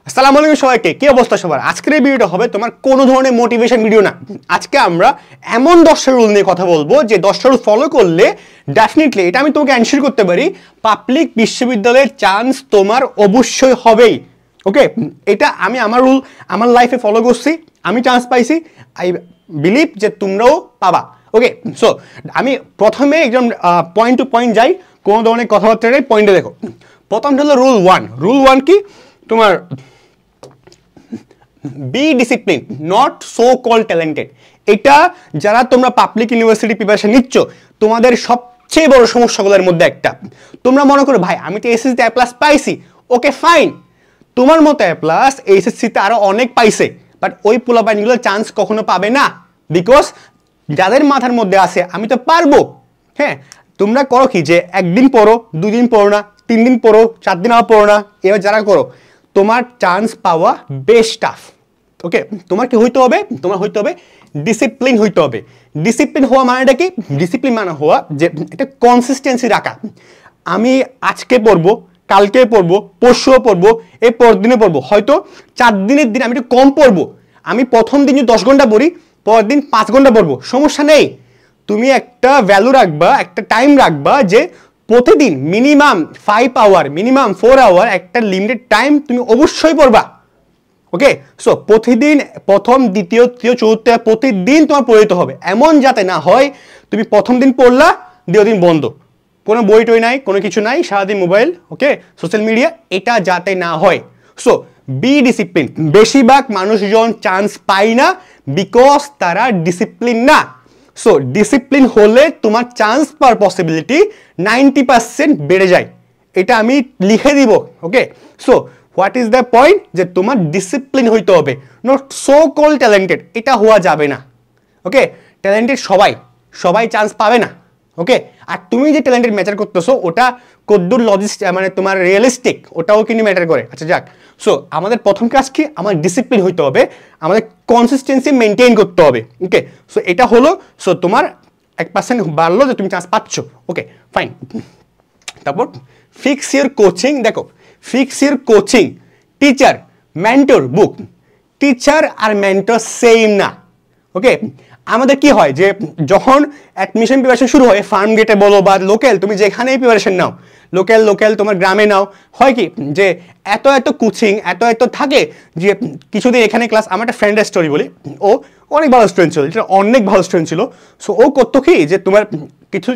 আসসালামু আলাইকুম সবাইকে, কি অবস্থা সবার? আজকের এই ভিডিওটা হবে তোমার কোনো ধরনের মোটিভেশন ভিডিও না। আজকে আমরা এমন 10টা রুল নিয়ে কথা বলবো যে 10টা রুল ফলো করলে ডেফিনেটলি, এটা আমি তোমাকে এনশিওর করতে পারি, পাবলিক বিশ্ববিদ্যালয়ের চান্স তোমার অবশ্যই হবেই। ওকে, এটা আমি আমার রুল আমার লাইফে ফলো করছি, আমি চান্স পাইছি, আই বিলিভ যে তোমরাও পাবা। ওকে, সো আমি প্রথমে একদম পয়েন্ট টু পয়েন্ট যাই, কোনো ধরনের কথাবার্তা নেই, পয়েন্টে দেখো। প্রথমটা হলো রুল ওয়ান কি তোমার, be discipline, not so call talented. এটা যারা তোমরা পাবলিক ইউনিভার্সিটি প্রিপারেশন নিচ্ছ, তোমাদের সবচেয়ে বড় সমস্যাগুলোর মধ্যে একটা। তোমরা মনে করো ভাই আমি তো এসএসসিতে এ প্লাস পাইছি, ওকে ফাইন, তোমার মতো এ প্লাস এইচএসসিতে আরো অনেক পাইছে, বাট ওই পোলাপাইনগুলো চান্স কখনো পাবে না, বিকজ যাদের মাথার মধ্যে আছে আমি তো পারবো। হ্যাঁ, তোমরা করো কি যে একদিন পড়ো, 2 দিন পড়ো না, 3 দিন পড়ো, 4 দিন আবার পড়ো না, এবার যারা করো তোমার চান্স পাওয়া বেশ টাফ। ওকে, তোমার কি হইতে হবে? তোমার হইতে হবে ডিসিপ্লিন হইতে হবে। ডিসিপ্লিন হওয়া মানেটা কি? ডিসিপ্লিন মানে হওয়া যে একটা কনসিস্টেন্সি রাখা। আমি আজকে পড়বো, কালকে পড়বো, পরশুও পড়বো, এই পরদিনে পড়বো, হয়তো 4 দিনের দিন আমি একটু কম পড়বো, আমি প্রথম দিন 10 ঘন্টা পড়ি, পরের দিন 5 ঘন্টা পড়বো, সমস্যা নেই। তুমি একটা ভ্যালু রাখবা, একটা টাইম রাখবা যে প্রতিদিন মিনিমাম 5 আওয়ার, মিনিমাম 4 আওয়ার একটা লিমিটেড টাইম তুমি অবশ্যই পড়বা। ওকে, সো প্রতিদিন প্রথম, দ্বিতীয়, তৃতীয়, চতুর্থ প্রতিদিন তোমার পড়তে হবে। এমন যাতে না হয় তুমি প্রথম দিন পড়লা, দ্বিতীয় দিন বন্ধ, কোনো বই টই নাই, কোনো কিছু নাই, সারাদিন মোবাইল, ওকে, সোশ্যাল মিডিয়া, এটা যাতে না হয়। So be discipline. বেশিরভাগ মানুষজন চান্স পায় না বিকজ তারা ডিসিপ্লিন না। সো ডিসিপ্লিন হলে তোমার চান্স পাওয়ার পসিবিলিটি 90% বেড়ে যায়, এটা আমি লিখে দিব। Okay, so what is the point, যে তোমার ডিসিপ্লিন হইতে হবে, নট সো কল ট্যালেন্টেড, এটা হওয়া যাবে না। ওকে, ট্যালেন্টেড সবাই চান্স পাবে না। ওকে, আর তুমি যে ট্যালেন্টেড ম্যাটার করতেছো ওটা কদ্দুর মানে তোমার রিয়েলিস্টিক, ওটাও কিন্তু ম্যাটার করে। আচ্ছা যাক, সো আমাদের প্রথম কাজ কি, আমার ডিসিপ্লিন হইতে হবে, আমাদের কনসিস্টেন্সি মেনটেন করতে হবে। ওকে, সো এটা হলো, সো তোমার 1% বাড়লো যে তুমি চান্স পাচ্ছ। Okay fine. তারপর ফিক্স ইউর কোচিং। দেখো, fix your coaching, teacher, mentor, book. Teacher আর মেন্টর সেম না। ওকে, আমাদের কি হয় যে যখন অ্যাডমিশন প্রিপারেশন শুরু হয়, ফার্ম গেটে বলো বা লোকাল, তুমি যেখানেই প্রিপারেশন নাও, লোকাল তোমার গ্রামে নাও, হয় কি যে এত কোচিং এত থাকে যে কিছুদিন এখানে ক্লাস। আমার একটা ফ্রেন্ডের স্টোরি বলি, ও অনেক ভালো স্টুডেন্ট ছিল, যেটা অনেক ভালো স্টুডেন্ট ছিল। সো ও করতো কি যে তোমার কিছু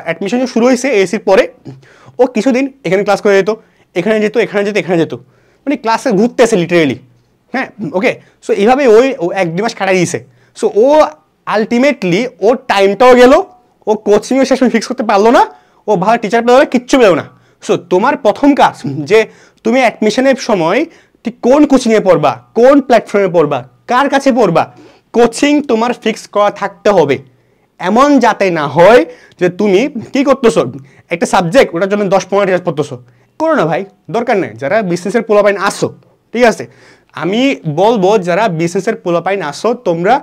অ্যাডমিশন শুরু হয়েছে এসির পরে, ও কিছুদিন এখানে ক্লাস করে যেত, এখানে যেত, মানে ক্লাসে ঘুরতেছে লিটারেলি। হ্যাঁ, ওকে, সো এইভাবে ও 1-2 মাস কাটাই দিয়েছে। সো ও আলটিমেটলি ওর টাইমটাও গেল, ও কোচিংয়ের শেষ ফিক্স করতে পারলো না, ও ভালো টিচার পেলো না, কিচ্ছু পেলো না। সো তোমার প্রথম কাজ যে তুমি অ্যাডমিশনের সময় ঠিক কোন কোচিংয়ে পড়বা, কোন প্ল্যাটফর্মে পড়বা, কার কাছে পড়বা, কোচিং তোমার ফিক্স করা থাকতে হবে। এমন যাতে না হয় যে তুমি কি করতেছো, একটা সাবজেক্ট ওটার জন্য 10-15 টিচার পড়তেছো, করো না ভাই, দরকার নেই। যারা বিজনেসের পোলাপাইন আসো, ঠিক আছে, আমি বলবো যারা বিজনেসের পোলাপাইন আসো, তোমরা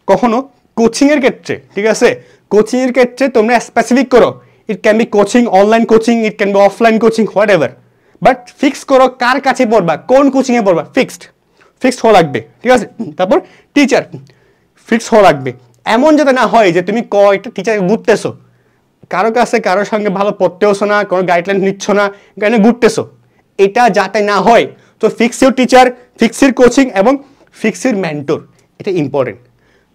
কখনো কোচিংয়ের ক্ষেত্রে, ঠিক আছে, কোচিংয়ের ক্ষেত্রে তোমরা স্পেসিফিক করো, it can be coaching, online coaching, it can be offline coaching, what ever, but fix করো কার কাছে পড়বা, কোন কোচিংয়ে পড়বা, ফিক্সড হওয়া লাগবে, ঠিক আছে। তারপর টিচার ফিক্স হওয়া লাগবে, এমন যাতে না হয় যে তুমি কয়টা টিচার ঘুরতেছো, কারো কাছে কারোর সঙ্গে ভালো পড়তেওছো না, কোনো গাইডলাইন নিচ্ছ না, গাইডলাইন ঘুরতেছো, এটা যাতে না হয়। তো fix your teacher, fix your coaching এবং ফিক্স ইউর মেন্টর, এটা ইম্পর্টেন্ট।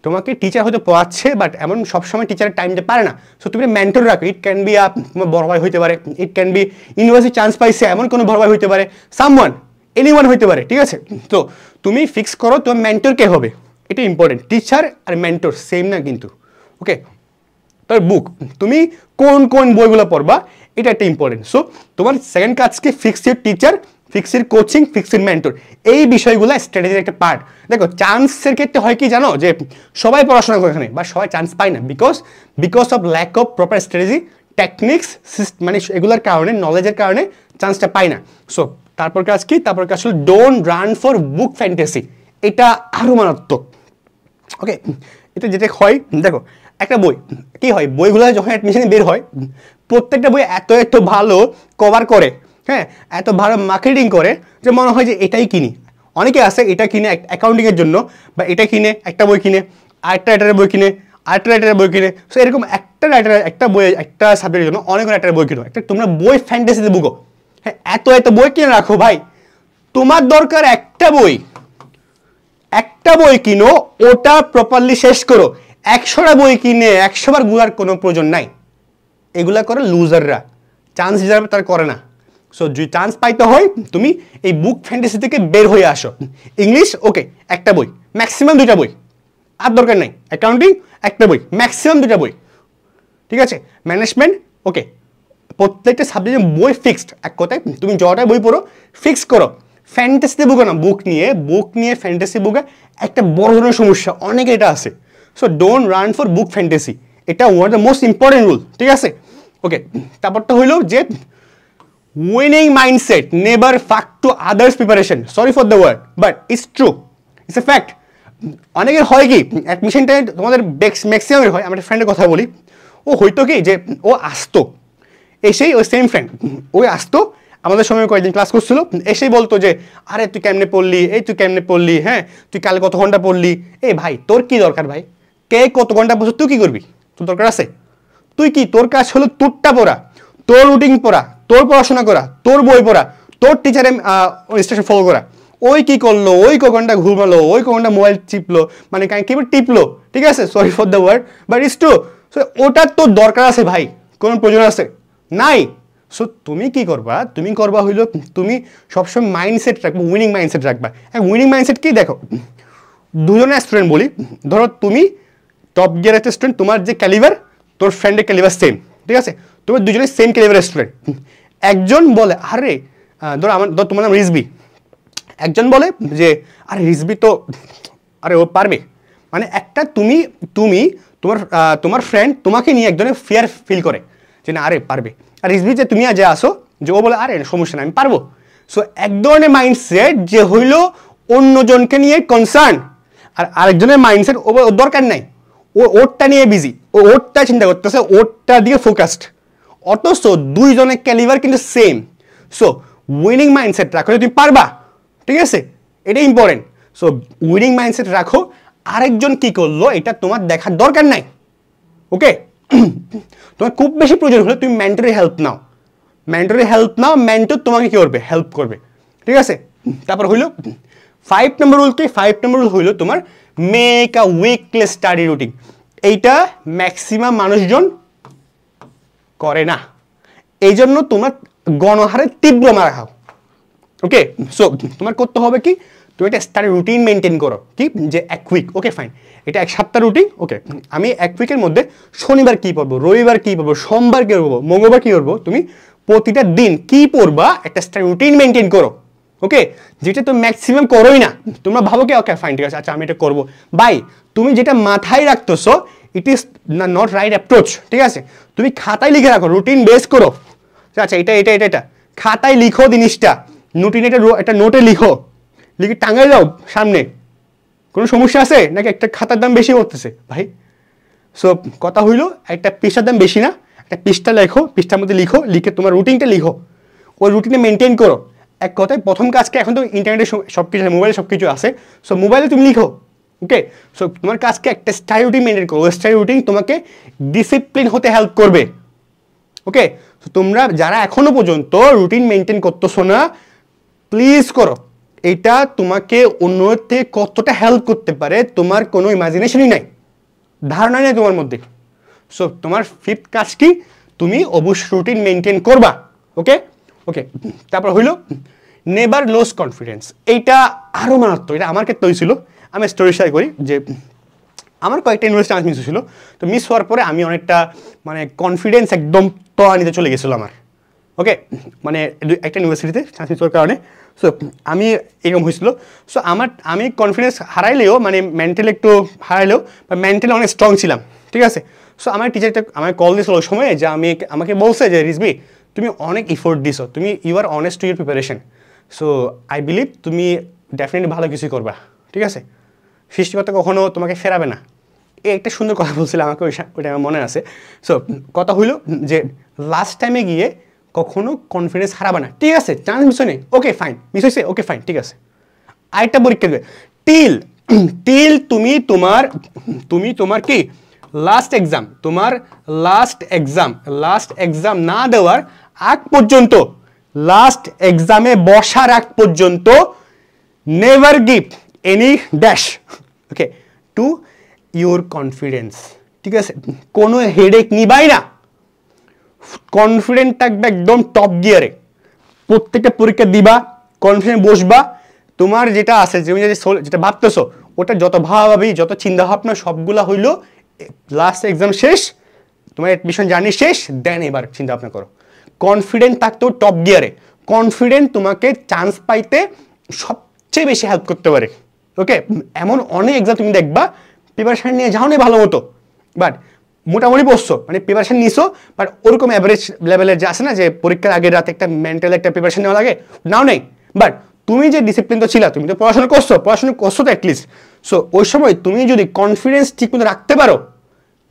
তোমাকে টিচার হয়তো পড়াচ্ছে, বাট এমন সবসময় টিচারের টাইম দিতে পারে না। সো তুমি মেন্টর রাখো, ইট ক্যান বি তোমার বড় ভাই হইতে পারে, it can be university chance পাইছে এমন কোনো বড় ভাই হইতে পারে, সামওয়ান, এনিওয়ান হইতে পারে, ঠিক আছে। তো তুমি ফিক্স করো তোমার মেন্টর কে হবে, এটা ইম্পর্টেন্ট। টিচার আর মেন্টর সেম না কিন্তু। ওকে, তার বুক, তুমি কোন বইগুলো পড়বা, এটা একটা ইম্পর্টেন্ট। সো তোমার সেকেন্ড কাজ কি, fix your teacher, fix your coaching, fix your mentor, এই বিষয়গুলো স্ট্র্যাটেজির একটা পার্ট। দেখো চান্সের ক্ষেত্রে হয় কি জানো, যে সবাই পড়াশোনা করে এখানে, বা সবাই চান্স পায় না because of lack of proper strategy, techniques, মানে এগুলোর কারণে, নলেজের কারণে চান্সটা পায় না। সো তারপর কাজ কি, তারপর কাজ হলো don't run for book fantasy, এটা আরও মারাত্মক। ওকে, এটা যেটা হয়, দেখো একটা বই কি হয়, বইগুলো যখন অ্যাডমিশনে বের হয়, প্রত্যেকটা বই এত ভালো কভার করে, হ্যাঁ, এত ভালো মার্কেটিং করে যে মনে হয় যে এটাই কিনি। অনেকে আছে এটা কিনে অ্যাকাউন্টিংয়ের জন্য, বা এটা কিনে একটা বই কিনে, আরেকটা রাইটারের বই কিনে, আরেকটা রাইটারের বই কিনে। সো এরকম একটা রাইটার একটা বই একটা সাবজেক্টের জন্য অনেক রাইটারের বই কিনো, একটা তোমরা বই ফ্যান্টাসিতে বুকো। হ্যাঁ, এত বই কিনে রাখো ভাই, তোমার দরকার একটা বই কিনো, ওটা প্রপারলি শেষ করো। 100টা বই কিনে 100 বার ঘুরার কোনো প্রয়োজন নাই। এগুলা করে লুজাররা, চান্স হিসাবে তারা করে না। সো যদি চান্স পাইতে হয় তুমি এই বুক ফ্যান্টাসি থেকে বের হয়ে আসো। ইংলিশ ওকে একটা বই, ম্যাক্সিমাম 2টা বই, আর দরকার নাই। অ্যাকাউন্টিং একটা বই, ম্যাক্সিমাম 2টা বই, ঠিক আছে। ম্যানেজমেন্ট ওকে, প্রত্যেকটা সাবজেক্টের বই ফিক্সড। এক কথায় তুমি যটা বই পড়ো ফিক্স করো। ফ্যান্টাসিতে বুকো না, বুক নিয়ে ফ্যান্টাসি বুকে একটা বড় ধরনের সমস্যা, অনেকে এটা আছে। So don't run for book fantasy, এটা one of the most important rule, ঠিক আছে। ওকে, তারপরটা হইলো যে winning mindset never fuck to others preparation. Sorry for the word, but it's true, it's a fact. অনেকের হয় কি অ্যাডমিশন টাইমে তোমাদের ম্যাক্সিমামের হয়, আমার ফ্রেন্ডের কথা বলি, ও হয়তো কি যে ও আসতো, এসেই ওই সেম ফ্রেন্ড ওই আসতো আমাদের সময় কয়েকদিন ক্লাস করছিল, এসেই বলতো যে আরে তুই কেমনে পড়লি, তুই কেমনে পড়লি, হ্যাঁ তুই কাল কত ঘন্টা পড়লি। ভাই তোর কি দরকার ভাই, কে কত ঘন্টা পড়ছো, তুই কি করবি, তোর দরকার আছে? তুই কি, তোর কাজ হলো তোরটা পড়া, তোর রুটিন পড়া, তোর পড়াশোনা করা, তোর বই পড়া, তোর টিচারের ইনস্ট্রাকশন ফলো করা। ওই কি করলো, ওই ক ঘন্টা ঘুমালো, ওই ক ঘন্টা মোবাইল চিপলো, মানে কিবোর্ড টিপলো, ঠিক আছে, sorry for the word but it's true. ওটার তোর দরকার আছে ভাই, কোন প্রয়োজন আছে নাই। সো তুমি কি করবা, তুমি করবা হইলো তুমি সবসময় মাইন্ডসেট রাখবা, উইনিং মাইন্ডসেট রাখবা। উইনিং মাইন্ডসেট কি দেখো, দুজনের স্টুডেন্ট বলি, ধরো তুমি টপ গিয়ার একটা স্টুডেন্ট, তোমার যে ক্যালিভার তোর ফ্রেন্ডের ক্যালিভার সেম, ঠিক আছে, তোমার দুজনের সেম ক্যালিভারের স্টুডেন্ট। একজন বলে আরে ধরো তোমার নাম রিজবি, একজন বলে যে আরে রিজবি তো আরে ও পারবে, মানে একটা তুমি তোমার ফ্রেন্ড তোমাকে নিয়ে একজনের ফিয়ার ফিল করে যে না আরে পারবে, আর রিজবি যে তুমি যে আসো যে ও বলে আরে সমস্যা না আমি পারবো। সো এক ধরনের মাইন্ডসেট যে হইলো অন্যজনকে নিয়ে কনসার্ন, আর আরেকজনের মাইন্ডসেট ওর দরকার নাই, ও ওরটা নিয়ে বিজি, ও ওরটা চিন্তা করতেছে, ওরটা দিয়ে ফোকাসড, অথচ দুইজনের ক্যালিভার কিন্তু সেম। সো উইনিং মাইন্ডসেট রাখো, তুমি পারবা, ঠিক আছে, এটা ইম্পর্টেন্ট। সো উইনিং মাইন্ডসেট রাখো, আরেকজন কি করলো এটা তোমার দেখার দরকার নাই, ওকে। তোমার খুব বেশি প্রয়োজন হলে তুমি মেন্টরের হেল্প নাও, মেন্টর তোমাকে কি করবে, হেল্প করবে, ঠিক আছে। তারপর হইলো 5 নম্বর রুল কি, 5 নম্বর রুল হইলো তোমার make a weekly study routine. এইটা ম্যাক্সিমাম মানুষজন করে না, এই জন্য তোমার গণহারে তীব্র মারা খাও, ওকে। সো তোমার করতে হবে কি, তুমি একটা স্টাডি রুটিন মেনটেন করো, কি যে এক উইক, ওকে ফাইন, এটা এক সপ্তাহ রুটিন, ওকে। আমি এক উইকের মধ্যে শনিবার কি পড়বো, রবিবার কি পড়বো, সোমবার কি করবো, মঙ্গলবার কি করবো, তুমি প্রতিটা দিন কি পড়বা একটা স্টাডি রুটিন মেনটেন করো, ওকে। যেটা তো ম্যাক্সিমাম করোই না, তোমরা ভাবো কি ওকে ফাইন ঠিক আছে আচ্ছা আমি এটা করবো, ভাই তুমি যেটা মাথায় রাখতেছো it is not right approach, ঠিক আছে। তুমি খাতায় লিখে রাখো, রুটিন বেস করো, আচ্ছা এটা খাতায় লিখো জিনিসটা, একটা নোটে লিখো, লিখে টাঙাই যাও সামনে, কোনো সমস্যা আছে নাকি? একটা খাতার দাম বেশি করতেছে ভাই। সো কথা হইলো একটা পৃষ্ঠার দাম বেশি না, একটা পৃষ্ঠা লেখো, পৃষ্ঠার মধ্যে লিখে তোমার রুটিনটা লিখো, ওই রুটিনে মেনটেন করো। এক কথায় প্রথম কাজকে, এখন তো ইন্টারনেটে সব কিছু, মোবাইলে সব কিছু আছে, সো মোবাইলে তুমি লিখো, ওকে। সো তোমার কাজকে একটা স্টাডি রুটিন মেনটেন করো, ওই স্টাডি রুটিন তোমাকে ডিসিপ্লিন হতে হেল্প করবে, ওকে। তো তোমরা যারা এখনো পর্যন্ত রুটিন মেনটেন করতেছো না, প্লিজ করো, এটা তোমাকে অন্যের থেকে কতটা হেল্প করতে পারে তোমার কোনো ইমাজিনেশনই নাই, ধারণা নেই তোমার মধ্যে। সো তোমার 5th কাজ কি, তুমি অবশ্যই রুটিন মেনটেন করবা, ওকে। তারপর হইলো নেভার লস কনফিডেন্স, এইটা আরো মারাত্মক, এটা আমার ক্ষেত্রে হয়েছিল। আমি স্টোরি শেয়ার করি যে আমার কয়েকটা ইউনিভার্সিটি চান্স মিস হয়েছিল, তো মিস হওয়ার পরে আমি অনেকটা মানে কনফিডেন্স একদম তলানিতে চলে গেছিলো আমার, ওকে। মানে একটা ইউনিভার্সিটিতে চান্স মিস হওয়ার কারণে, সো আমি এরকম হয়েছিল। সো আমি কনফিডেন্স হারাইলেও, মানে মেন্টালি একটু হারাইলেও, বা মেন্টালি অনেক স্ট্রং ছিলাম, ঠিক আছে। সো আমার টিচারটা আমাকে কল দিয়েছিল ওই সময়, যে আমাকে বলছে যে রিজবি তুমি অনেক এফোর্ট দিছো, তুমি you are honest to your preparation, so I believe তুমি ডেফিনেটলি ভালো কিছুই করবা, ঠিক আছে, সৃষ্টিকর্তা কখনো তোমাকে ফেরাবে না। একটা সুন্দর কথা বলছিল আমাকে, ওইটা আমার মনে আছে। সো কথা হইলো যে লাস্ট টাইমে গিয়ে কখনো কনফিডেন্স হারাবে না, ঠিক আছে, চান্স মিস হয়নি, ওকে ফাইন, মিস হয়েছে, ওকে ফাইন, ঠিক আছে, আরেকটা পরীক্ষা দেবে টিল টিল তুমি তোমার কি লাস্ট এক্সাম না দেওয়ার আগ পর্যন্ত, লাস্ট এক্সামে বসার আগ পর্যন্ত never give any dash okay to your confidence. ঠিক আছে, কোনো হেডেক নিবাই না, কনফিডেন্ট থাকবে একদম টপ গিয়ারে, প্রত্যেকটা পরীক্ষা দিবা, কনফিডেন্ট বসবা, তোমার যেটা আছে তুমি যেটা ভাবতেছো ওটা যত ভাবাভাবি যত চিন্তা ভাবনা সবগুলা হইলো লাস্ট এক্সাম শেষ, তোমার অ্যাডমিশন জার্নি শেষ, দেন এবার চিন্তা ভাবনা করো। কনফিডেন্ট থাকতেও টপ গিয়ারে, কনফিডেন্ট তোমাকে চান্স পাইতে সবচেয়ে বেশি হেল্প করতে পারে। ওকে, এমন অনেক এক্সাম তুমি দেখবা প্রিপারেশন নিয়ে যাও না ভালো মতো, বাট মোটামুটি বসছো মানে প্রিপারেশন নিছো, বাট ওরকম অ্যাভারেজ লেভেলের যে আছে না যে পরীক্ষার আগের রাতে একটা মেন্টাল একটা প্রিপারেশন নেওয়া লাগে, নাও নেই, বাট তুমি যে ডিসিপ্লিন তো ছিল, তুমি তো পড়াশোনা করছো তো অ্যাটলিস্ট। সো ওই সময় তুমি যদি কনফিডেন্স ঠিক মতো রাখতে পারো,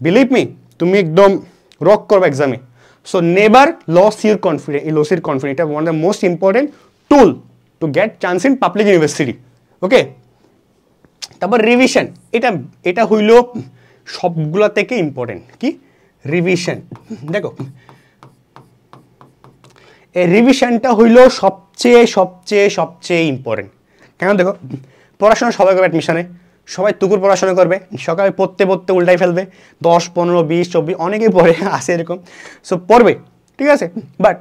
বিলিভ মি তুমি একদম রক করবে এক্সামে। So never lose your confidence, এটা one of the most important tool to get chance in public university. Okay, তারপর রিভিশন, এটা হইল সবগুলা থেকে ইম্পর্টেন্ট। কি রিভিশন? দেখো এই রিভিশনটা হইল সবচেয়ে ইম্পর্টেন্ট। কেন? দেখো পড়াশোনা সবাই করবে অ্যাডমিশনে, সবাই তুকুর পড়াশোনা করবে, সকালে পড়তে উল্টাই ফেলবে, 10, 15, 20, 24 অনেকেই পড়ে আসে এরকম, সো পড়বে, ঠিক আছে। But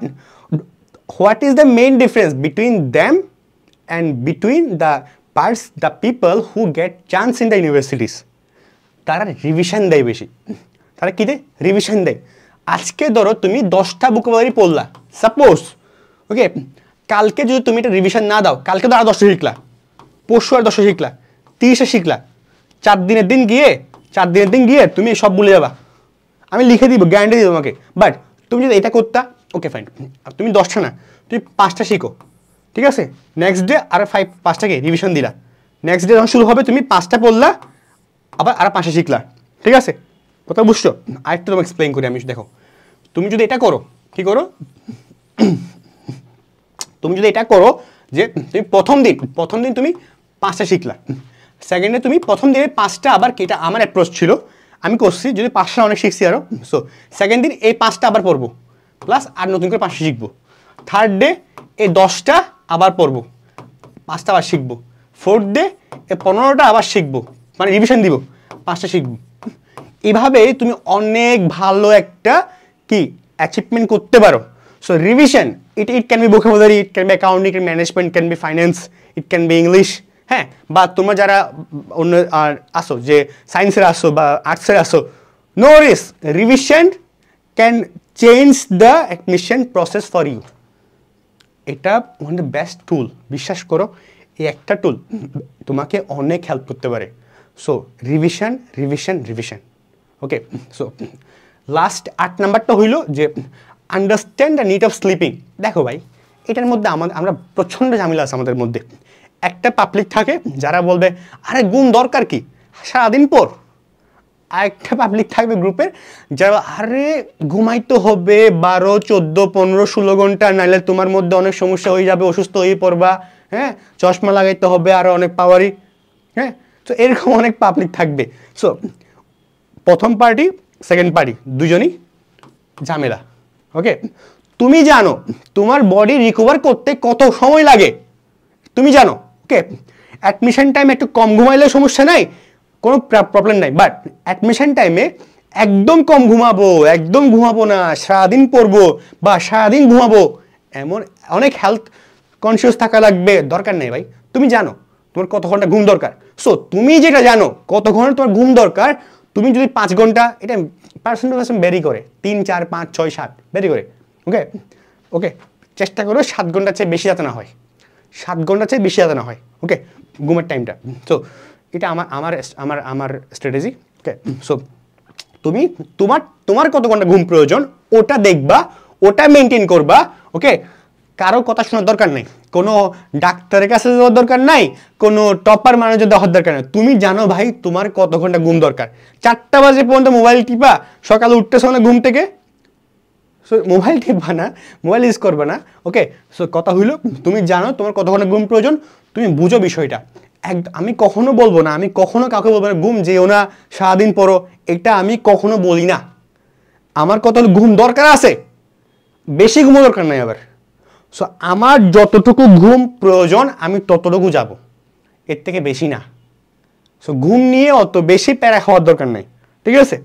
what is the main difference between them and between the people who gate chance in the universities? তারা রিভিশন দেয় বেশি। তারা কী দেয়? রিভিশন দেয়। আজকে ধরো তুমি 10টা ভোকাবুলারি পড়লা সাপোজ, ওকে, কালকে যদি তুমি এটা রিভিশন না দাও, কালকে তো আর 10টা শিখলা, পরশু আর 10টা শিখলা, 30টা শিখলা, 4 দিনের দিন গিয়ে তুমি সব ভুলে যাবা, আমি লিখে দিব, গ্যারান্টি দিব তোমাকে। বাট তুমি যদি এটা করতা, ওকে ফাইন, তুমি 10টা না, তুমি 5টা শিখো, ঠিক আছে, নেক্সট ডে আর 5টাকে রিভিশন দিলা, নেক্সট ডে যখন শুরু হবে তুমি 5টা পড়লা, আবার আর 5টা শিখলা, ঠিক আছে, কথা বুঝছো? আরেকটা তোমাকে এক্সপ্লেইন করি আমি। দেখো তুমি যদি এটা করো, কি করো, তুমি যদি এটা করো যে তুমি প্রথম দিন তুমি 5টা শিখলা, সেকেন্ডে তুমি প্রথম দিনে 5টা, আবার কি, এটা আমার অ্যাপ্রোচ ছিল, আমি করছি, যদি 5টা অনেক শিখছি আরও, সো সেকেন্ড দিন এই 5টা আবার পড়বো, প্লাস আর নতুন করে 5টা শিখবো, থার্ড ডে এই 10টা আবার পড়বো, 5টা আবার শিখবো, ফোর্থ ডে এই 15টা আবার শিখবো, মানে রিভিশন দিব, 5টা শিখবো। এভাবে তুমি অনেক ভালো একটা কি অ্যাচিভমেন্ট করতে পারো। So revision, it can be vocabulary, it can be accounting, management, can be finance, it can be English, হ্যাঁ, বা তোমরা যারা অন্য আসো যে সায়েন্সের আসো বা আর্টসের আসো, no risk, revision can change the admission process for you. এটা ওয়ান দ্য বেস্ট টুল, বিশ্বাস করো, এই একটা টুল তোমাকে অনেক হেল্প করতে পারে। So revision. Okay, so last 8 নাম্বারটা হইল যে understand the need of sleeping. দেখো ভাই, এটার মধ্যে আমরা প্রচণ্ড ঝামেলা আছে আমাদের মধ্যে। একটা পাবলিক থাকে যারা বলবে আরে ঘুম দরকার কি, সারাদিন পর। আরেকটা পাবলিক থাকবে গ্রুপের যারা আরে ঘুমাইতে হবে 12, 14, 15, 16 ঘন্টা, নাইলে তোমার মধ্যে অনেক সমস্যা হয়ে যাবে, অসুস্থ হয়ে পড়বা, হ্যাঁ, চশমা লাগাইতে হবে আরও অনেক পাওয়ারি, হ্যাঁ। তো এরকম অনেক পাবলিক থাকবে। সো প্রথম পার্টি সেকেন্ড পার্টি দুজনই ঝামেলা। ওকে, তুমি জানো তোমার বডি রিকভার করতে কত সময় লাগে, তুমি জানো। ওকে, অ্যাডমিশন টাইমে একটু কম ঘুমাইলে সমস্যা নাই, কোনো প্রবলেম নাই, বাট অ্যাডমিশন টাইমে একদম কম একদম ঘুমাবো না, সারাদিন পড়বো বা সারাদিন ঘুমাবো, এমন অনেক হেলথ কনসিয়াস থাকা লাগবে, দরকার নেই ভাই। তুমি জানো তোমার কত ঘন্টা ঘুম দরকার, সো তুমি যেটা জানো কত ঘন্টা তোমার ঘুম দরকার, তুমি যদি 5 ঘন্টা, এটা পার্সন টু পার্সন ভ্যারি করে, 3, 4, 5, 6, 7 ভ্যারি করে। ওকে, চেষ্টা করো 7 ঘন্টার চেয়ে বেশি যাতে না হয়, 7 ঘন্টার চেয়ে বেশি যাতে না হয়, ওকে, ঘুমের টাইমটা। সো এটা আমার স্ট্র্যাটেজি। ওকে, সো তুমি তোমার কত ঘন্টা ঘুম প্রয়োজন ওটা দেখবা, ওটা মেনটেন করবা। ওকে, কারো কথা শোনার দরকার নেই, কোনো ডাক্তারের কাছে যাওয়ার দরকার নাই, কোনো টপার মানুষের দেওয়ার দরকার নেই। তুমি জানো ভাই তোমার কত ঘন্টা ঘুম দরকার। 4টা বাজে পর্যন্ত মোবাইল টিপা, সকালে উঠতেছো না ঘুম থেকে, সো মোবাইল টিপবা না, মোবাইল ইউজ করবে না। ওকে, সো কথা হইলো তুমি জানো তোমার কত ঘন্টা ঘুম প্রয়োজন, তুমি বুঝো বিষয়টা। আমি কখনো বলবো না, আমি কখনো কাউকে বলবো না ঘুম যেও না, সারাদিন পড়ো, এটা আমি কখনো বলি না। আমার কত ঘুম দরকার আছে, বেশি ঘুমও দরকার নাই আবার। সো আমার যতটুকু ঘুম প্রয়োজন আমি ততটুকু যাব, এর থেকে বেশি না। সো ঘুম নিয়ে অত বেশি প্যারা খাওয়ার দরকার নেই, ঠিক আছে?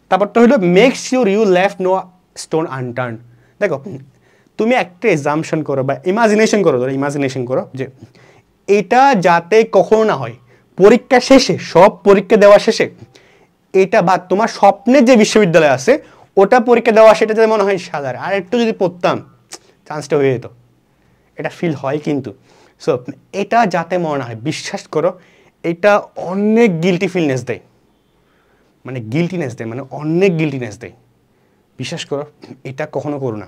তারপরটা হলো make sure you left no stone unturned. দেখো তুমি একটা এক্সাম্পশন করো বা ইমাজিনেশন করো, ধরো ইমাজিনেশন করো যে এটা যাতে কখনো না হয় পরীক্ষা শেষে, সব পরীক্ষা দেওয়া শেষে এটা বা তোমার স্বপ্নের যে বিশ্ববিদ্যালয় আছে ওটা পরীক্ষা দেওয়া, সেটা যদি মনে হয় সাধারণ আর একটু যদি পড়তাম চান্সটা হয়ে যেত, এটা ফিল হয় কিন্তু। সো এটা যাতে মনে হয়, বিশ্বাস করো এটা অনেক গিল্টি ফিলনেস দেয়, মানে গিল্টিনেস দেয়, মানে অনেক গিল্টিনেস দেয়। বিশ্বাস করো এটা কখনো করো না,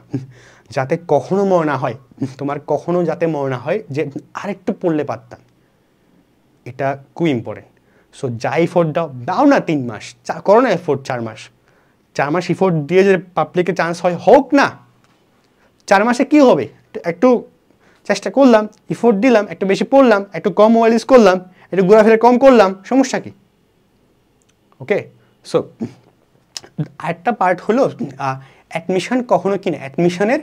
যাতে কখনো মনে না হয়, তোমার কখনো যাতে মনে না হয় যে আরেকটু পড়লে পারতাম। এটা খুব ইম্পর্টেন্ট। সো যা এফোর্ট দাও না 3 মাস, করো না এফোর্ট 4 মাস, 4 মাস এফোর্ট দিয়ে যে পাবলিকে চান্স হয় হোক না। 4 মাসে কি হবে, একটু চেষ্টা করলাম, এফোর্ট দিলাম, একটু বেশি পড়লাম, একটু কম মোবাইল ইউজ করলাম, একটু ঘোরাফেরা কম করলাম, সমস্যা কি? ওকে। সো আরেকটা পার্ট হলো অ্যাডমিশন কখনো কিনা অ্যাডমিশনের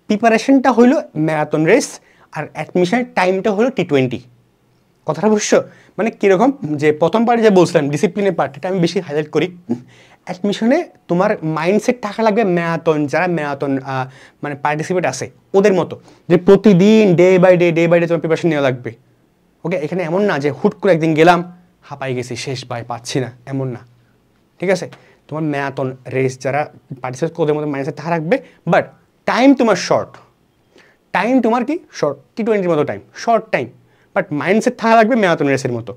প্রিপারেশনটা হলো ম্যারাথন রেস, আর অ্যাডমিশনের টাইমটা হলো T20। কথাটা বুঝছো? মানে কীরকম, যে প্রথম পার্টে যে বলছিলাম ডিসিপ্লিনের পার্ট, এটা আমি বেশি হাইলাইট করি। অ্যাডমিশনে তোমার মাইন্ডসেট থাকা লাগবে ম্যারাথন, যারা ম্যারাথন মানে পার্টিসিপেট আছে ওদের মতো, যে প্রতিদিন ডে বাই ডে তোমার প্রিপারেশন নেওয়া লাগবে। ওকে, এখানে এমন না যে হুট করে একদিন গেলাম হাঁপাই গেছি, শেষ ভাই পাচ্ছি না, এমন না, ঠিক আছে? তোমার ম্যারাথন রেস যারা পার্টিসিপেট ওদের মধ্যে মাইন্ডসেট থাকা রাখবে, বাট টাইম তোমার শর্ট, টাইম তোমার কি শর্ট, T20 মতো time, short time, but mindset থাকা লাগবে ম্যারাথন রেসের মতো।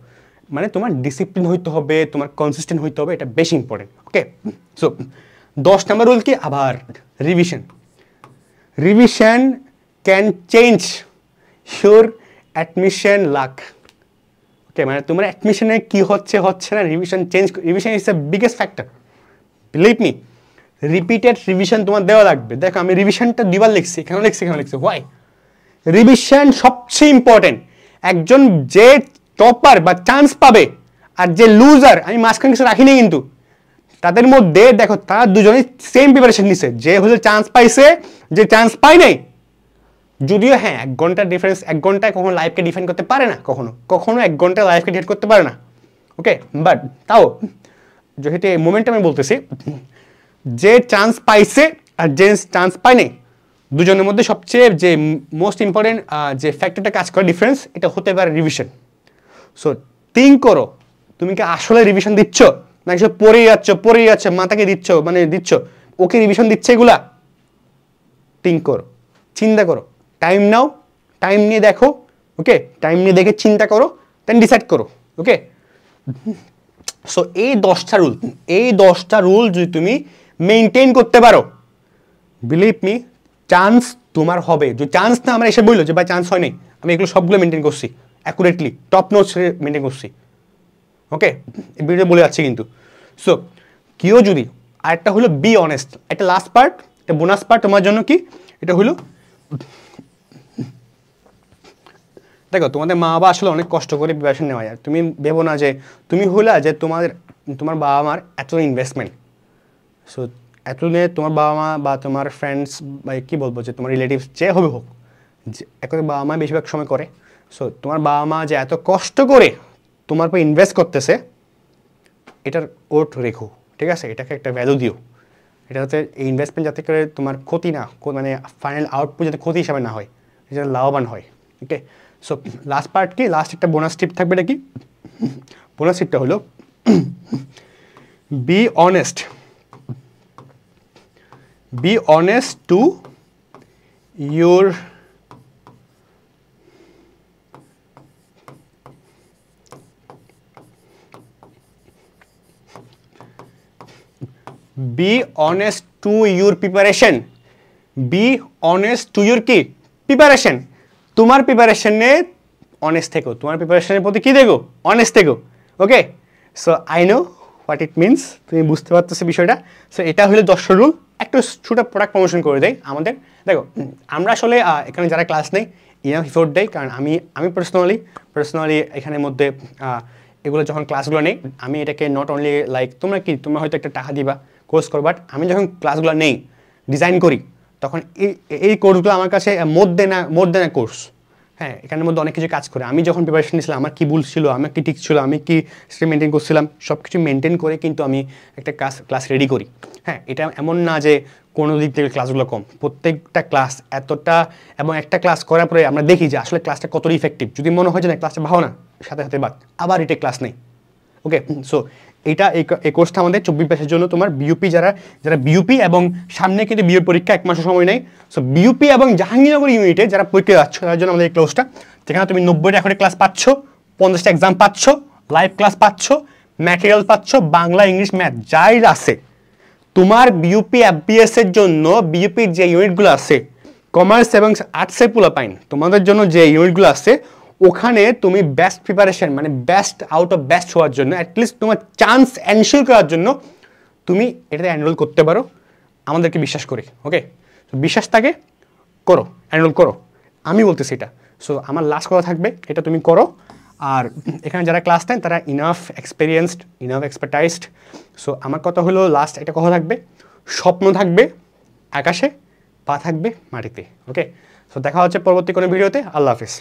মানে তোমার ডিসিপ্লিন হইতে হবে, তোমার কনসিস্টেন্ট হইতে হবে, এটা বেশি important. Okay, so 10 number rule কি, আবার revision. Revision can change your admission luck. Okay, মানে তোমার অ্যাডমিশনে কি হচ্ছে না, revision change, revision is the biggest factor, believe me. Repeated revision তোমার দেওয়া লাগবে। দেখো আমি রিভিশনটা দুবার লিখছি, কেন লিখছি হোয়াই, রিভিশন সবচেয়ে ইম্পর্টেন্ট। একজন যে টপার বা চান্স পাবে আর যে লুজার, আমি মাঝখানে কিছু রাখিনি কিন্তু, তাদের মধ্যে দেখো তারা দুজনেই সেম প্রিপারেশন নিছে, যে হচ্ছে চান্স পাইছে, যে চান্স পায় নাই। যদিও হ্যাঁ 1 ঘন্টার ডিফারেন্স, 1 ঘন্টায় কখনো লাইফকে ডিফাইন করতে পারে না, কখনো 1 ঘন্টা লাইফকে ডিফাইন করতে পারে না। ওকে, বাট তাও যেহেতু এই মোমেন্টে আমি বলতেছি, যে চান্স পাইছে আর যে চান্স পায় নাই, দুজনের মধ্যে সবচেয়ে যে মোস্ট ইম্পর্টেন্ট যে ফ্যাক্টরটা কাজ করে ডিফারেন্স, এটা হতে পারে রিভিশন। সো থিঙ্ক করো, তুমি কি আসলে রিভিশন দিচ্ছ না কিছু পড়েই যাচ্ছ মাথাকে দিচ্ছ, মানে দিচ্ছ ওকে রিভিশন দিচ্ছে এগুলা? থিঙ্ক করো, চিন্তা করো, টাইম নাও, টাইম নিয়ে দেখো। ওকে, টাইম নিয়ে দেখে চিন্তা করো, দেন ডিসাইড করো। ওকে, সো এই 10টা রুল যদি তুমি মেনটেন করতে পারো, বিলিভ মি চান্স তোমার হবে। যদি চান্স না, আমরা এসে বললো যে ভাই চান্স হয় নাই, আমি এগুলো সবগুলো মেনটেন করছি অ্যাকুরেটলি, টপ নোটস মেনটেন করছি। ওকে, এই ভিডিও বলে যাচ্ছি কিন্তু। সো কেউ যদি, আরেকটা হলো বি অনেস্ট, একটা লাস্ট পার্ট, একটা বোনাস পার্ট তোমার জন্য কি, এটা হলো দেখো তোমাদের মা বাবা আসলে অনেক কষ্ট করে প্রিপারেশন নেওয়া যায়। তুমি ভেবো না যে তুমি হলা যে তোমার বাবা মার এত ইনভেস্টমেন্ট। সো এতদিনে তোমার বাবা মা বা তোমার ফ্রেন্ডস বা কী বলবো, যে তোমার রিলেটিভস যে হবে হোক, যে এখন বাবা মা বেশিরভাগ সময় করে। সো তোমার বাবা মা যে এত কষ্ট করে তোমার উপর ইনভেস্ট করতেছে, এটার ওট রেখো, ঠিক আছে? এটাকে একটা ভ্যালু দিও। এটা যাতে এই ইনভেস্টমেন্ট যাতে করে তোমার ক্ষতি না, মানে ফাইনাল আউটপুট যাতে ক্ষতি হিসাবে না হয়, এটা লাভবান হয়। ওকে, সো লাস্ট পার্ট কি, লাস্ট একটা বোনাস টিপ থাকবে। এটা কি বোনাস টিপটা হলো be honest, be honest to your preparation, be honest to your কি প্রিপারেশন। তোমার প্রিপারেশনে অনেস্ট থেকো, তোমার প্রিপারেশনের প্রতি কি দেখো, অনেস্ট থেকো। Okay, so I know what it means, তুমি বুঝতে পারতেছো বিষয়টা। সো এটা হলো 10টা রুল। একটু ছোটো প্রোডাক্ট প্রমোশন করে দেয় আমাদের। দেখো আমরা আসলে এখানে যারা ক্লাস নেই, ইনাফ এফোর্ট দেয়, কারণ আমি পার্সোনালি এখানের মধ্যে এগুলো যখন ক্লাসগুলো নেই, আমি এটাকে নট অনলি লাইক তোমরা হয়তো একটা টাকা দিবা কোর্স করো, বাট আমি যখন ক্লাসগুলো নেই ডিজাইন করি তখন এই কোর্সগুলো আমার কাছে মোর দেন এ কোর্স। হ্যাঁ, এখানের মধ্যে অনেক কিছু কাজ করে। আমি যখন প্রিপারেশন নিয়েছিলাম আমার কী ভুল ছিল, আমার কী ঠিক ছিল, আমি কী স্টেপ মেনটেন করছিলাম, সব কিছু মেনটেন করে কিন্তু আমি একটা ক্লাস রেডি করি। হ্যাঁ, এটা এমন না যে কোনো দিক থেকে ক্লাসগুলো কম, প্রত্যেকটা ক্লাস এতটা, এবং একটা ক্লাস করার পরে আমরা দেখি যে আসলে ক্লাসটা কতটা ইফেক্টিভ। যদি মনে হয় যে না ক্লাসটা ভালো না, সাথে সাথে বাদ, আবার এটা ক্লাস নেই। ওকে, সো এই কোর্সটা আমাদের 24 ব্যাচের জন্য। তোমার বিইউপি যারা বিইউপি এবং সামনে কিন্তু বিইউ পরীক্ষা 1 মাসের সময় নেই, সো বিইউপি এবং জাহাঙ্গীরনগর ইউনিটে যারা পরীক্ষা যাচ্ছ তার জন্য আমাদের এই কোর্সটা, যেখানে তুমি 90টা করে ক্লাস পাচ্ছ, 50টা এক্সাম পাচ্ছ, লাইভ ক্লাস পাচ্ছ, ম্যাটেরিয়াল পাচ্ছ, বাংলা ইংলিশ ম্যাথ যাই আছে। তোমার বিইউপি এফবিএস এর জন্য বিইউপির যে ইউনিটগুলো আছে, কমার্স এবং আর্টসের পোলাপাইন, তোমাদের জন্য যে ইউনিটগুলো আছে ওখানে তুমি বেস্ট প্রিপারেশন, মানে বেস্ট আউট অফ বেস্ট হওয়ার জন্য, অ্যাটলিস্ট তোমার চান্স এনশিওর করার জন্য তুমি এটাতে এনরোল করতে পারো আমাদেরকে বিশ্বাস করে। ওকে, বিশ্বাস থাকে, করো, এনরোল করো, আমি বলতেছি এটা। সো আমার লাস্ট কথা থাকবে, এটা তুমি করো। আর এখানে যারা ক্লাস নেন তারা ইনাফ এক্সপিরিয়েন্সড, ইনাফ এক্সপার্টাইজড। সো আমার কথা হলো লাস্ট একটা কথা থাকবে, স্বপ্ন থাকবে আকাশে, পা থাকবে মাটিতে। ওকে, সো দেখা হচ্ছে পরবর্তী কোনো ভিডিওতে। আল্লাহ হাফিজ।